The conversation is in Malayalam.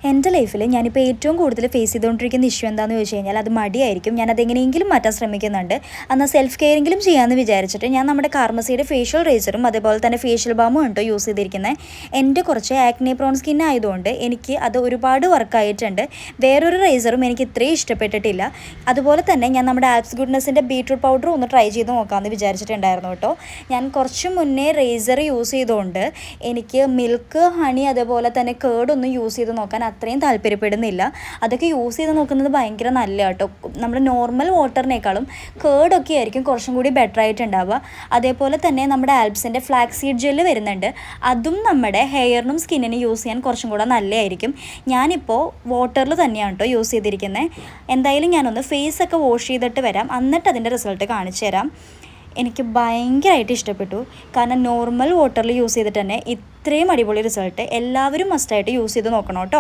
എൻ്റെ ലൈഫിൽ ഞാനിപ്പോൾ ഏറ്റവും കൂടുതൽ ഫേസ് ചെയ്തുകൊണ്ടിരിക്കുന്ന ഇഷ്യൂ എന്താണെന്ന് ചോദിച്ചു കഴിഞ്ഞാൽ അത് മടിയായിരിക്കും. ഞാനതെങ്ങനെയെങ്കിലും മാറ്റാൻ ശ്രമിക്കുന്നുണ്ട്. എന്നാൽ സെൽഫ് കെയറെങ്കിലും ചെയ്യാമെന്ന് വിചാരിച്ചിട്ട് ഞാൻ നമ്മുടെ കാർമസിയുടെ ഫേഷ്യൽ റേസറും അതേപോലെ തന്നെ ഫേഷ്യൽ ബാമും ഉണ്ടോ യൂസ് ചെയ്തിരിക്കുന്നത്. എൻ്റെ കുറച്ച് ആക്നെ പ്രോൺ സ്കിൻ ആയതുകൊണ്ട് എനിക്ക് അത് ഒരുപാട് വർക്കായിട്ടുണ്ട്. വേറൊരു റേസറും എനിക്ക് ഇത്രയും ഇഷ്ടപ്പെട്ടിട്ടില്ല. അതുപോലെ തന്നെ ഞാൻ നമ്മുടെ ആപ്സ് ഗുഡ്നെസ്സിൻ്റെ ബീട്രൂട്ട് പൗഡർ ഒന്ന് ട്രൈ ചെയ്ത് നോക്കാമെന്ന് വിചാരിച്ചിട്ടുണ്ടായിരുന്നു കേട്ടോ. ഞാൻ കുറച്ച് മുന്നേ റേസർ യൂസ് ചെയ്തുകൊണ്ട് എനിക്ക് മിൽക്ക്, ഹണി അതേപോലെ തന്നെ കേർഡൊന്നും യൂസ് ചെയ്ത് നോക്കാൻ അത്രയും താല്പര്യപ്പെടുന്നില്ല. അതൊക്കെ യൂസ് ചെയ്ത് നോക്കുന്നത് ഭയങ്കര നല്ല കേട്ടോ. നമ്മുടെ നോർമൽ വാട്ടറിനേക്കാളും കേർഡൊക്കെ ആയിരിക്കും കുറച്ചും കൂടി ബെറ്റർ ആയിട്ടുണ്ടാവുക. അതേപോലെ തന്നെ നമ്മുടെ ആൽപ്സിൻ്റെ ഫ്ലാക്സ് സീഡ് ജെല്ല് വരുന്നുണ്ട്. അതും നമ്മുടെ ഹെയറിനും സ്കിന്നിനും യൂസ് ചെയ്യാൻ കുറച്ചും കൂടെ നല്ലതായിരിക്കും. ഞാനിപ്പോൾ വാട്ടറിൽ തന്നെയാണ് കേട്ടോ യൂസ് ചെയ്തിരിക്കുന്നത്. എന്തായാലും ഞാനൊന്ന് ഫേസൊക്കെ വാഷ് ചെയ്തിട്ട് വരാം, എന്നിട്ട് അതിൻ്റെ റിസൾട്ട് കാണിച്ചു തരാം. എനിക്ക് ഭയങ്കരമായിട്ട് ഇഷ്ടപ്പെട്ടു. കാരണം നോർമൽ വാട്ടറിൽ യൂസ് ചെയ്തിട്ട് തന്നെ ഇത്രയും അടിപൊളി റിസൾട്ട് എല്ലാവരും മസ്റ്റായിട്ട് യൂസ് ചെയ്ത് നോക്കണം കേട്ടോ.